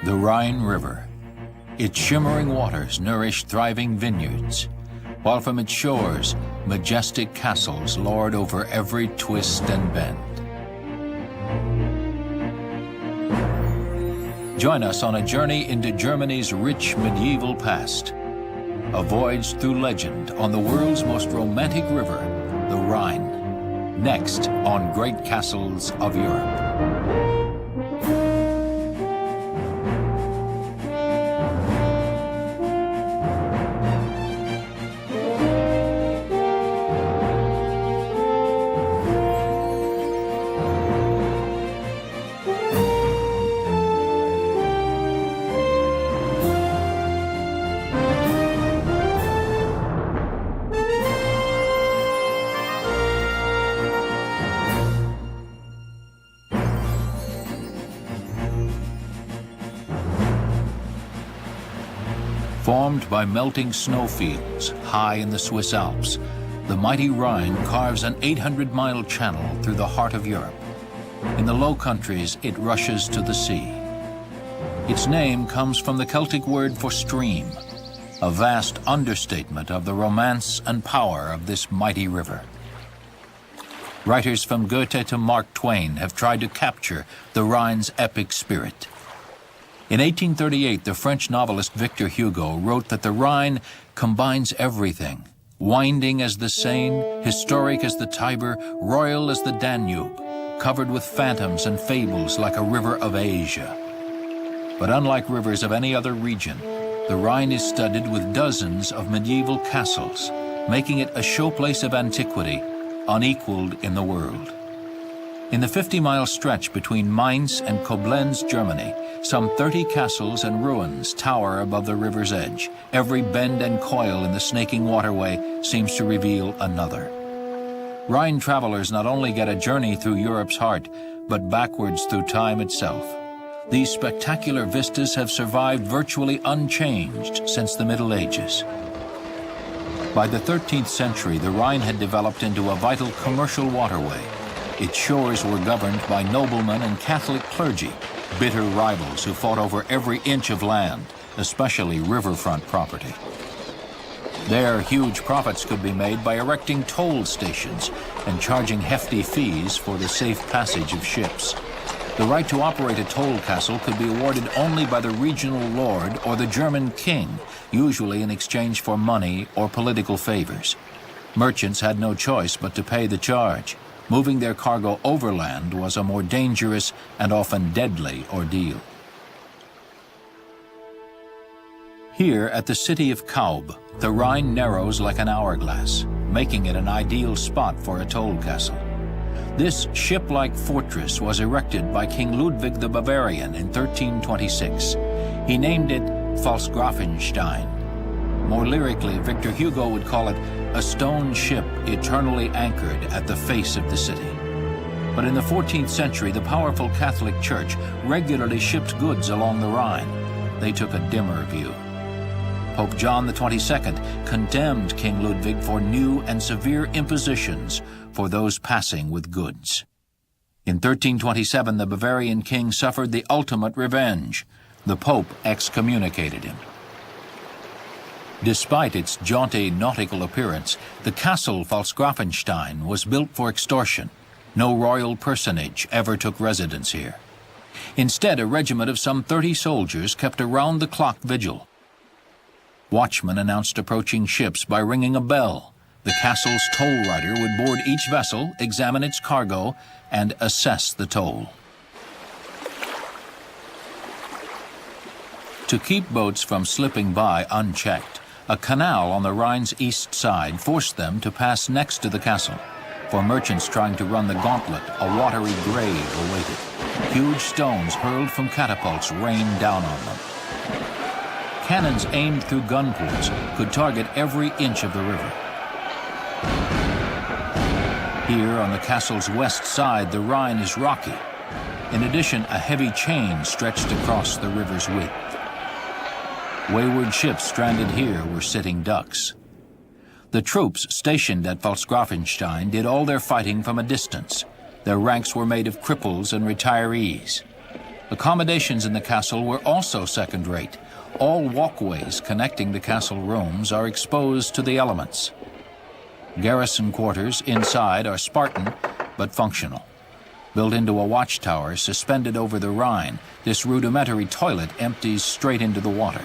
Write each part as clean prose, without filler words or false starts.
The Rhine River. Its shimmering waters nourish thriving vineyards, while from its shores, majestic castles lord over every twist and bend. Join us on a journey into Germany's rich medieval past. A voyage through legend on the world's most romantic river, the Rhine. Next on Great Castles of Europe. Formed by melting snowfields high in the Swiss Alps, the mighty Rhine carves an 800-mile channel through the heart of Europe. In the Low Countries, it rushes to the sea. Its name comes from the Celtic word for stream, a vast understatement of the romance and power of this mighty river. Writers from Goethe to Mark Twain have tried to capture the Rhine's epic spirit. In 1838, the French novelist Victor Hugo wrote that the Rhine combines everything, winding as the Seine, historic as the Tiber, royal as the Danube, covered with phantoms and fables like a river of Asia. But unlike rivers of any other region, the Rhine is studded with dozens of medieval castles, making it a showplace of antiquity, unequaled in the world. In the 50-mile stretch between Mainz and Koblenz, Germany, some 30 castles and ruins tower above the river's edge. Every bend and coil in the snaking waterway seems to reveal another. Rhine travelers not only get a journey through Europe's heart, but backwards through time itself. These spectacular vistas have survived virtually unchanged since the Middle Ages. By the 13th century, the Rhine had developed into a vital commercial waterway. Its shores were governed by noblemen and Catholic clergy, bitter rivals who fought over every inch of land, especially riverfront property. There, huge profits could be made by erecting toll stations and charging hefty fees for the safe passage of ships. The right to operate a toll castle could be awarded only by the regional lord or the German king, usually in exchange for money or political favors. Merchants had no choice but to pay the charge. Moving their cargo overland was a more dangerous and often deadly ordeal. Here at the city of Kaub, the Rhine narrows like an hourglass, making it an ideal spot for a toll castle. This ship-like fortress was erected by King Ludwig the Bavarian in 1326. He named it Pfalzgrafenstein. More lyrically, Victor Hugo would call it a stone ship eternally anchored at the face of the city. But in the 14th century, the powerful Catholic Church regularly shipped goods along the Rhine. They took a dimmer view. Pope John XXII condemned King Ludwig for new and severe impositions for those passing with goods. In 1327, the Bavarian king suffered the ultimate revenge. The Pope excommunicated him. Despite its jaunty nautical appearance, the castle Pfalzgrafenstein was built for extortion. No royal personage ever took residence here. Instead, a regiment of some 30 soldiers kept a round-the-clock vigil. Watchmen announced approaching ships by ringing a bell. The castle's toll rider would board each vessel, examine its cargo, and assess the toll. To keep boats from slipping by unchecked, a canal on the Rhine's east side forced them to pass next to the castle. For merchants trying to run the gauntlet, a watery grave awaited. Huge stones hurled from catapults rained down on them. Cannons aimed through gun ports could target every inch of the river. Here on the castle's west side, the Rhine is rocky. In addition, a heavy chain stretched across the river's width. Wayward ships stranded here were sitting ducks. The troops stationed at Pfalzgrafenstein did all their fighting from a distance. Their ranks were made of cripples and retirees. Accommodations in the castle were also second-rate. All walkways connecting the castle rooms are exposed to the elements. Garrison quarters inside are Spartan, but functional. Built into a watchtower suspended over the Rhine, this rudimentary toilet empties straight into the water.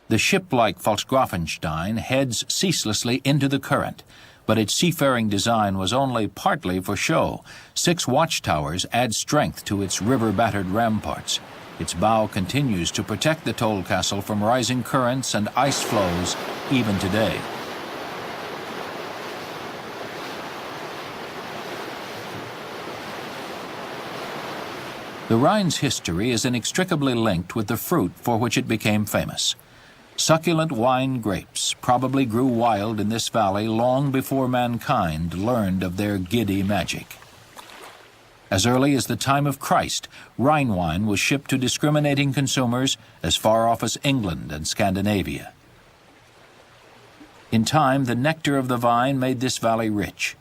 The ship-like Volksgrafenstein heads ceaselessly into the current, but its seafaring design was only partly for show. 6 watchtowers add strength to its river-battered ramparts. Its bow continues to protect the toll castle from rising currents and ice flows even today. The Rhine's history is inextricably linked with the fruit for which it became famous. Succulent wine grapes probably grew wild in this valley long before mankind learned of their giddy magic. As early as the time of Christ, Rhine wine was shipped to discriminating consumers as far off as England and Scandinavia. In time, the nectar of the vine made this valley rich,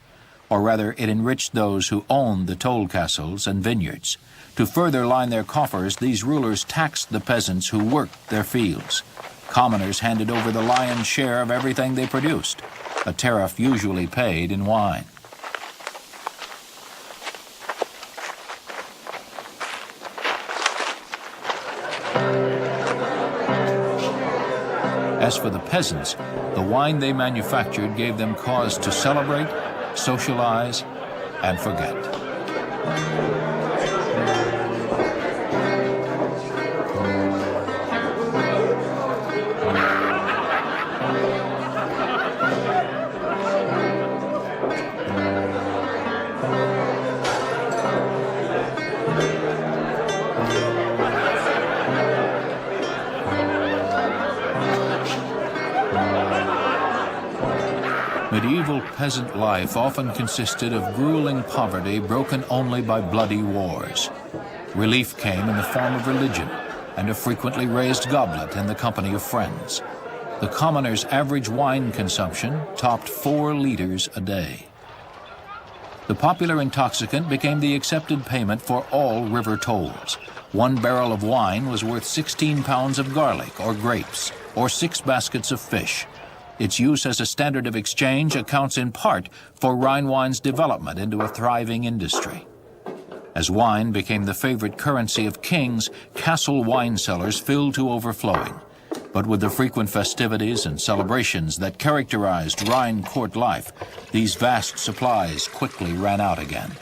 or rather it enriched those who owned the toll castles and vineyards. To further line their coffers, these rulers taxed the peasants who worked their fields. Commoners handed over the lion's share of everything they produced, a tariff usually paid in wine. As for the peasants, the wine they manufactured gave them cause to celebrate, socialize, and forget. Medieval peasant life often consisted of grueling poverty broken only by bloody wars. Relief came in the form of religion and a frequently raised goblet in the company of friends. The commoner's average wine consumption topped 4 liters a day. The popular intoxicant became the accepted payment for all river tolls. 1 barrel of wine was worth 16 pounds of garlic or grapes, or 6 baskets of fish. Its use as a standard of exchange accounts in part for Rhine wine's development into a thriving industry. As wine became the favorite currency of kings, castle wine cellars filled to overflowing. But with the frequent festivities and celebrations that characterized Rhine court life, these vast supplies quickly ran out again.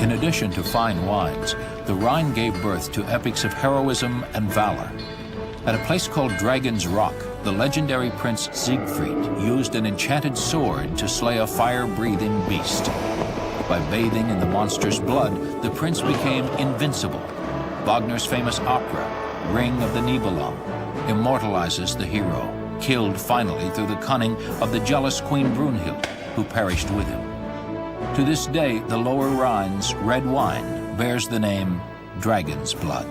In addition to fine wines, the Rhine gave birth to epics of heroism and valor. At a place called Dragon's Rock, the legendary prince Siegfried used an enchanted sword to slay a fire-breathing beast. By bathing in the monster's blood, the prince became invincible. Wagner's famous opera, Ring of the Nibelung, immortalizes the hero, killed finally through the cunning of the jealous Queen Brunhild, who perished with him. To this day, the Lower Rhine's red wine bears the name Dragon's Blood.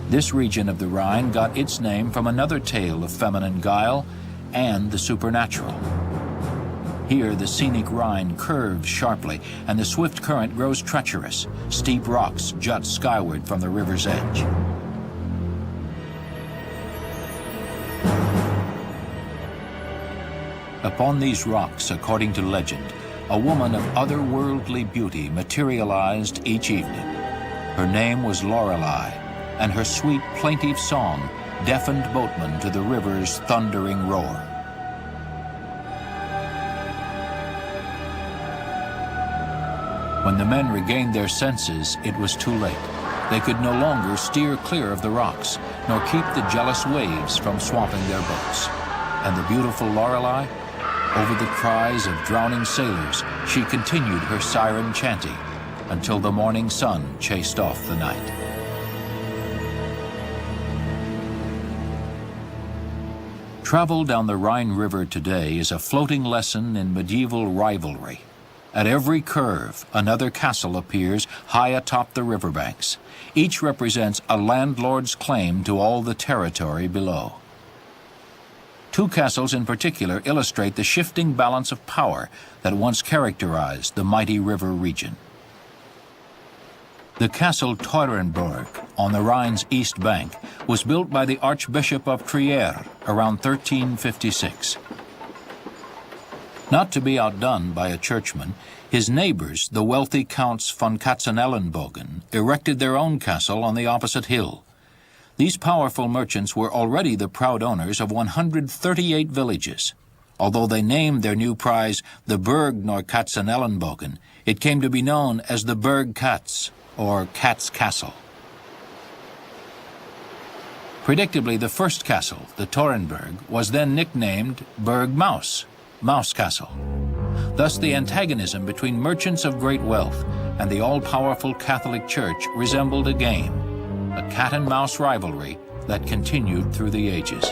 This region of the Rhine got its name from another tale of feminine guile and the supernatural. Here, the scenic Rhine curves sharply, and the swift current grows treacherous. Steep rocks jut skyward from the river's edge. Upon these rocks, according to legend, a woman of otherworldly beauty materialized each evening. Her name was Lorelei, and her sweet, plaintive song deafened boatmen to the river's thundering roar. When the men regained their senses, it was too late. They could no longer steer clear of the rocks, nor keep the jealous waves from swamping their boats. And the beautiful Lorelei, over the cries of drowning sailors, she continued her siren chanting until the morning sun chased off the night. Travel down the Rhine River today is a floating lesson in medieval rivalry. At every curve, another castle appears high atop the riverbanks. Each represents a landlord's claim to all the territory below. Two castles in particular illustrate the shifting balance of power that once characterized the mighty river region. The castle Teurenberg, on the Rhine's east bank, was built by the Archbishop of Trier around 1356. Not to be outdone by a churchman, his neighbors, the wealthy Counts von Katzenelnbogen, erected their own castle on the opposite hill. These powerful merchants were already the proud owners of 138 villages. Although they named their new prize the Burg nor Katzenelnbogen, it came to be known as the Burg Katz, or Cat's Castle. Predictably, the first castle, the Teurenberg, was then nicknamed Burg Maus, Mouse Castle. Thus the antagonism between merchants of great wealth and the all-powerful Catholic Church resembled a game, a cat-and-mouse rivalry that continued through the ages.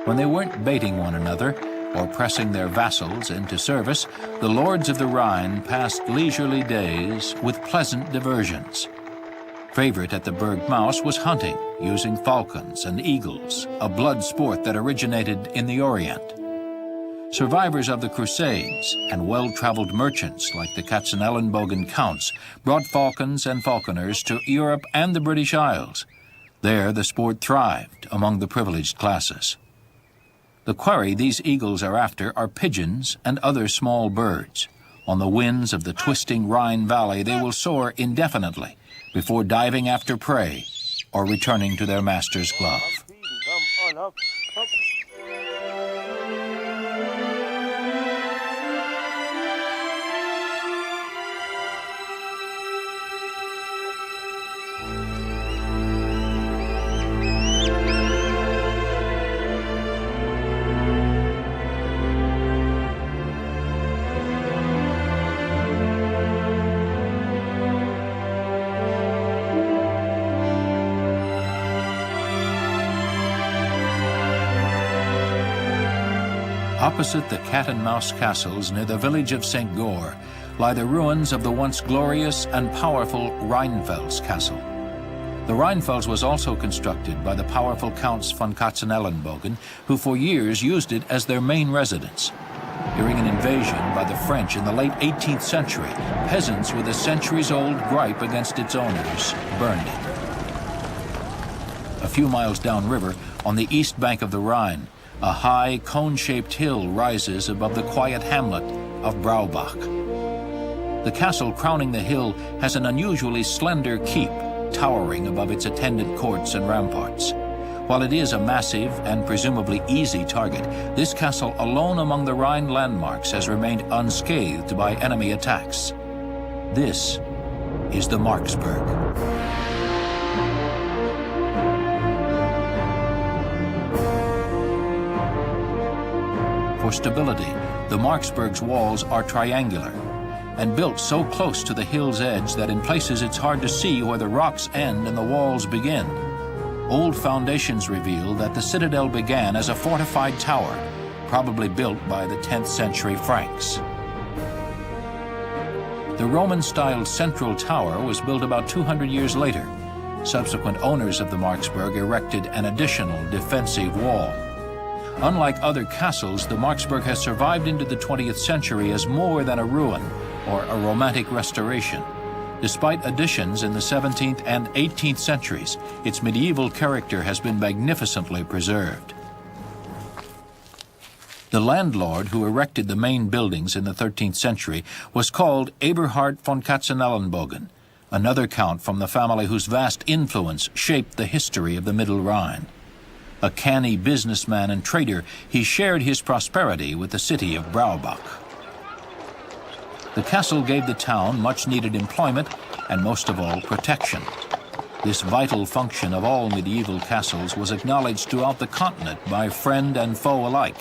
When they weren't baiting one another or pressing their vassals into service, the lords of the Rhine passed leisurely days with pleasant diversions. Favorite at the Burg Maus was hunting, using falcons and eagles, a blood sport that originated in the Orient. Survivors of the Crusades and well-traveled merchants like the Katzenelnbogen counts brought falcons and falconers to Europe and the British Isles. There the sport thrived among the privileged classes. The quarry these eagles are after are pigeons and other small birds. On the winds of the twisting Rhine Valley they will soar indefinitely before diving after prey or returning to their master's glove. Opposite the cat-and-mouse castles near the village of St. Goar lie the ruins of the once glorious and powerful Rheinfels castle. The Rheinfels was also constructed by the powerful Counts von Katzenelnbogen, who for years used it as their main residence. During an invasion by the French in the late 18th century, peasants with a centuries-old gripe against its owners burned it. A few miles downriver, on the east bank of the Rhine, a high, cone-shaped hill rises above the quiet hamlet of Braubach. The castle crowning the hill has an unusually slender keep, towering above its attendant courts and ramparts. While it is a massive and presumably easy target, this castle alone among the Rhine landmarks has remained unscathed by enemy attacks. This is the Marksburg. For stability, the Marksburg's walls are triangular and built so close to the hill's edge that in places it's hard to see where the rocks end and the walls begin. Old foundations reveal that the citadel began as a fortified tower, probably built by the 10th century Franks. The Roman-styled central tower was built about 200 years later. Subsequent owners of the Marksburg erected an additional defensive wall. Unlike other castles, the Marksburg has survived into the 20th century as more than a ruin or a romantic restoration. Despite additions in the 17th and 18th centuries, its medieval character has been magnificently preserved. The landlord who erected the main buildings in the 13th century was called Eberhard von Katzenelnbogen, another count from the family whose vast influence shaped the history of the Middle Rhine. A canny businessman and trader, he shared his prosperity with the city of Braubach. The castle gave the town much-needed employment and, most of all, protection. This vital function of all medieval castles was acknowledged throughout the continent by friend and foe alike.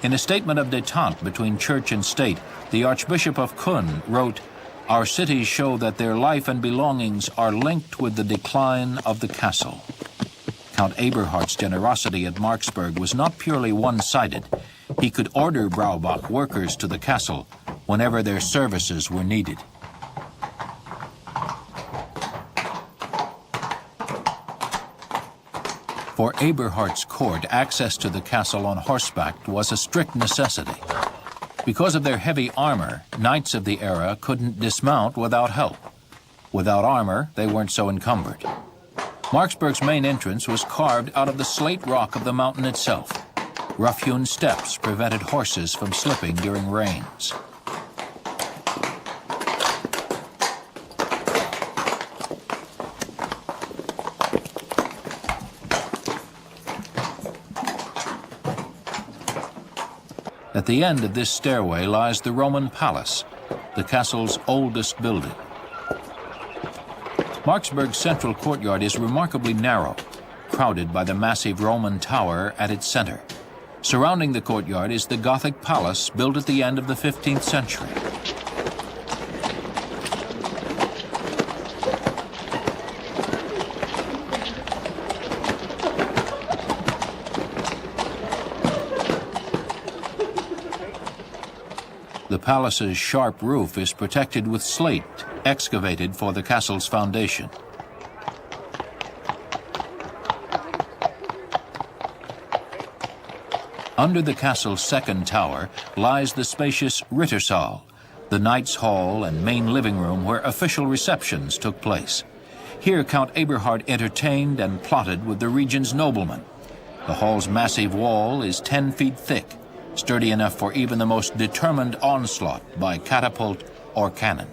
In a statement of détente between church and state, the Archbishop of Cologne wrote, "Our cities show that their life and belongings are linked with the decline of the castle." Count Eberhard's generosity at Marksburg was not purely one-sided. He could order Braubach workers to the castle whenever their services were needed. For Eberhard's court, access to the castle on horseback was a strict necessity. Because of their heavy armor, knights of the era couldn't dismount without help. Without armor, they weren't so encumbered. Marksburg's main entrance was carved out of the slate rock of the mountain itself. Rough-hewn steps prevented horses from slipping during rains. At the end of this stairway lies the Roman Palace, the castle's oldest building. Marksburg's central courtyard is remarkably narrow, crowded by the massive Roman tower at its center. Surrounding the courtyard is the Gothic palace built at the end of the 15th century. The palace's sharp roof is protected with slate, excavated for the castle's foundation. Under the castle's second tower lies the spacious Rittersaal, the Knight's Hall and main living room where official receptions took place. Here Count Eberhard entertained and plotted with the region's noblemen. The hall's massive wall is 10 feet thick, sturdy enough for even the most determined onslaught by catapult or cannon.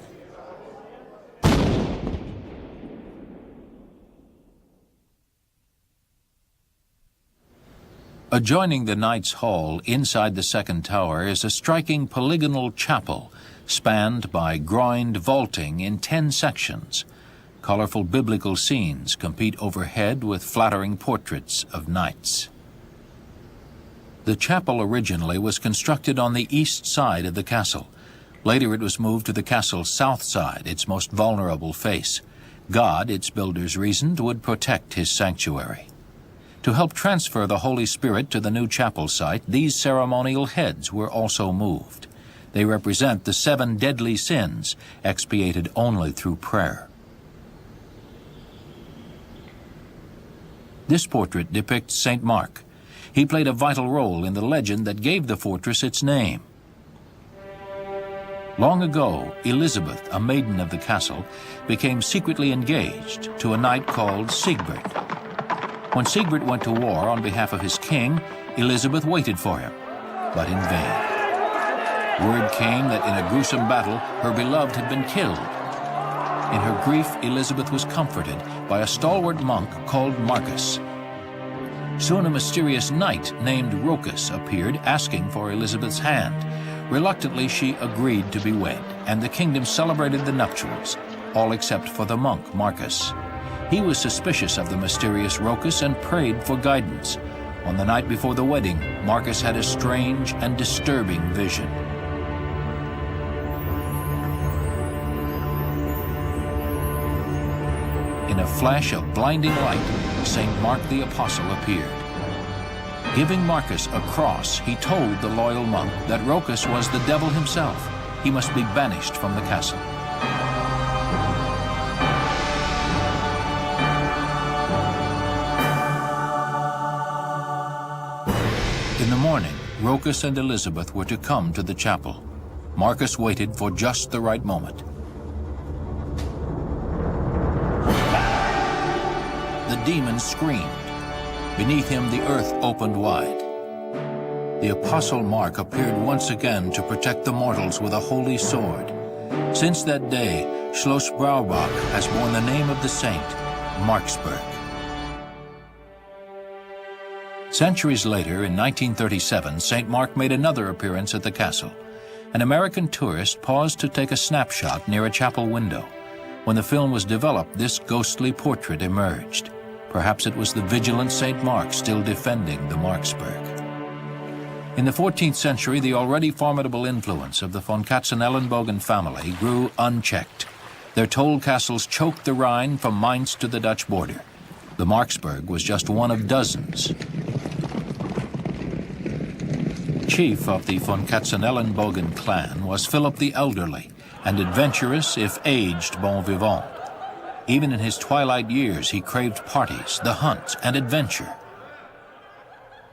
Adjoining the Knight's Hall, inside the second tower, is a striking polygonal chapel, spanned by groined vaulting in 10 sections. Colorful biblical scenes compete overhead with flattering portraits of knights. The chapel originally was constructed on the east side of the castle. Later it was moved to the castle's south side, its most vulnerable face. God, its builders reasoned, would protect his sanctuary. To help transfer the Holy Spirit to the new chapel site, these ceremonial heads were also moved. They represent the 7 deadly sins, expiated only through prayer. This portrait depicts St. Mark. He played a vital role in the legend that gave the fortress its name. Long ago, Elizabeth, a maiden of the castle, became secretly engaged to a knight called Sigebert. When Sigebert went to war on behalf of his king, Elizabeth waited for him, but in vain. Word came that in a gruesome battle, her beloved had been killed. In her grief, Elizabeth was comforted by a stalwart monk called Marcus. Soon a mysterious knight named Rochus appeared, asking for Elizabeth's hand. Reluctantly, she agreed to be wed, and the kingdom celebrated the nuptials, all except for the monk Marcus. He was suspicious of the mysterious Rochus and prayed for guidance. On the night before the wedding, Marcus had a strange and disturbing vision. In a flash of blinding light, St. Mark the Apostle appeared. Giving Marcus a cross, he told the loyal monk that Rochus was the devil himself. He must be banished from the castle. In the morning, Rochus and Elizabeth were to come to the chapel. Marcus waited for just the right moment. The demon screamed. Beneath him, the earth opened wide. The Apostle Mark appeared once again to protect the mortals with a holy sword. Since that day, Schloss Braubach has borne the name of the saint, Marksburg. Centuries later, in 1937, St. Mark made another appearance at the castle. An American tourist paused to take a snapshot near a chapel window. When the film was developed, this ghostly portrait emerged. Perhaps it was the vigilant St. Mark still defending the Marksburg. In the 14th century, the already formidable influence of the von Katzenelnbogen family grew unchecked. Their toll castles choked the Rhine from Mainz to the Dutch border. The Marksburg was just one of dozens. Chief of the von Katzenelnbogen clan was Philip the Elderly, and adventurous if aged bon vivant. Even in his twilight years he craved parties, the hunt, and adventure.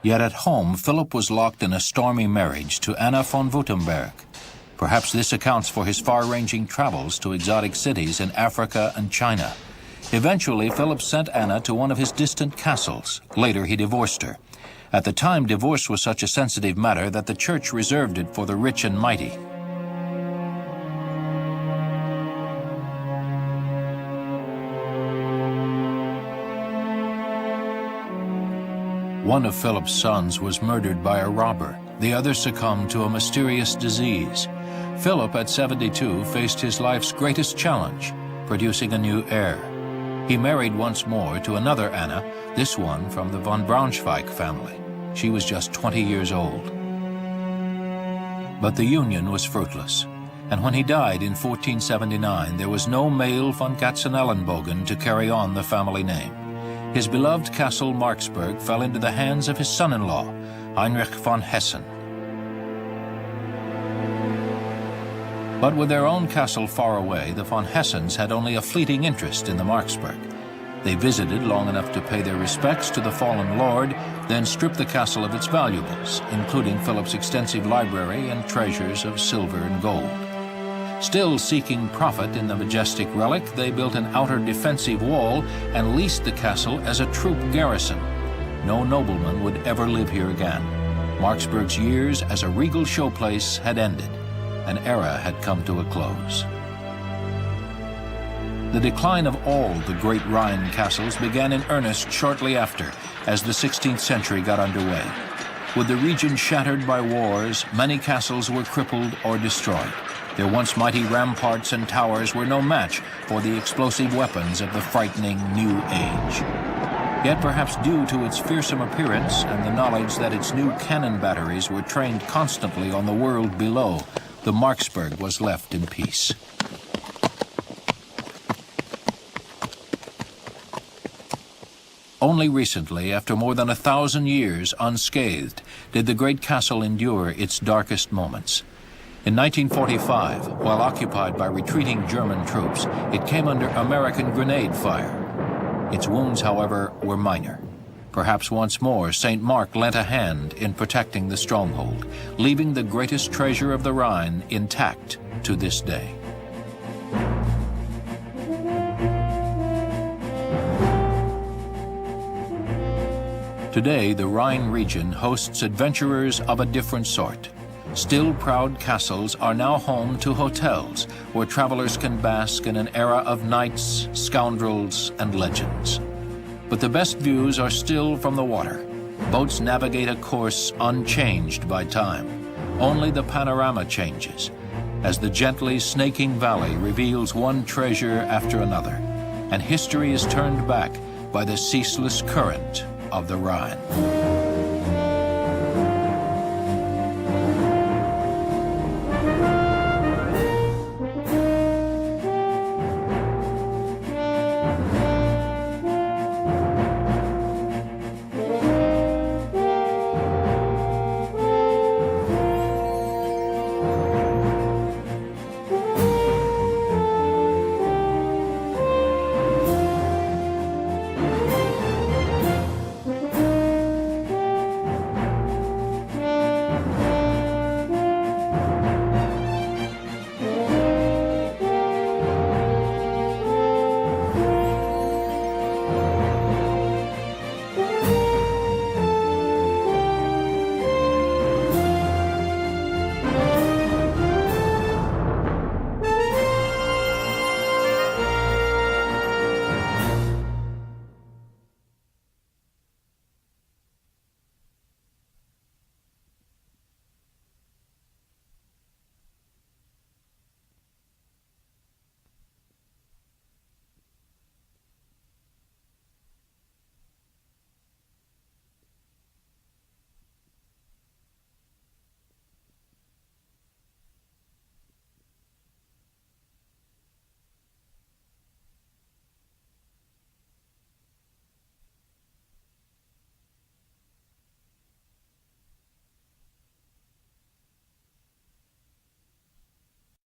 Yet at home, Philip was locked in a stormy marriage to Anna von Württemberg. Perhaps this accounts for his far-ranging travels to exotic cities in Africa and China. Eventually, Philip sent Anna to one of his distant castles. Later, he divorced her. At the time, divorce was such a sensitive matter that the church reserved it for the rich and mighty. One of Philip's sons was murdered by a robber. The other succumbed to a mysterious disease. Philip, at 72, faced his life's greatest challenge, producing a new heir. He married once more to another Anna, this one from the von Braunschweig family. She was just 20 years old. But the union was fruitless, and when he died in 1479, there was no male von Katzenelnbogen to carry on the family name. His beloved castle Marksburg fell into the hands of his son-in-law, Heinrich von Hessen. But with their own castle far away, the von Hessens had only a fleeting interest in the Marksburg. They visited long enough to pay their respects to the fallen lord, then stripped the castle of its valuables, including Philip's extensive library and treasures of silver and gold. Still seeking profit in the majestic relic, they built an outer defensive wall and leased the castle as a troop garrison. No nobleman would ever live here again. Marksburg's years as a regal showplace had ended. An era had come to a close. The decline of all the great Rhine castles began in earnest shortly after, as the 16th century got underway. With the region shattered by wars, many castles were crippled or destroyed. Their once mighty ramparts and towers were no match for the explosive weapons of the frightening New Age. Yet perhaps due to its fearsome appearance and the knowledge that its new cannon batteries were trained constantly on the world below, the Marksburg was left in peace. Only recently, after more than 1,000 years unscathed, did the great castle endure its darkest moments. In 1945, while occupied by retreating German troops, it came under American grenade fire. Its wounds, however, were minor. Perhaps once more, St. Mark lent a hand in protecting the stronghold, leaving the greatest treasure of the Rhine intact to this day. Today, the Rhine region hosts adventurers of a different sort. Still proud castles are now home to hotels where travelers can bask in an era of knights, scoundrels, and legends. But the best views are still from the water. Boats navigate a course unchanged by time. Only the panorama changes, as the gently snaking valley reveals one treasure after another, and history is turned back by the ceaseless current of the Rhine.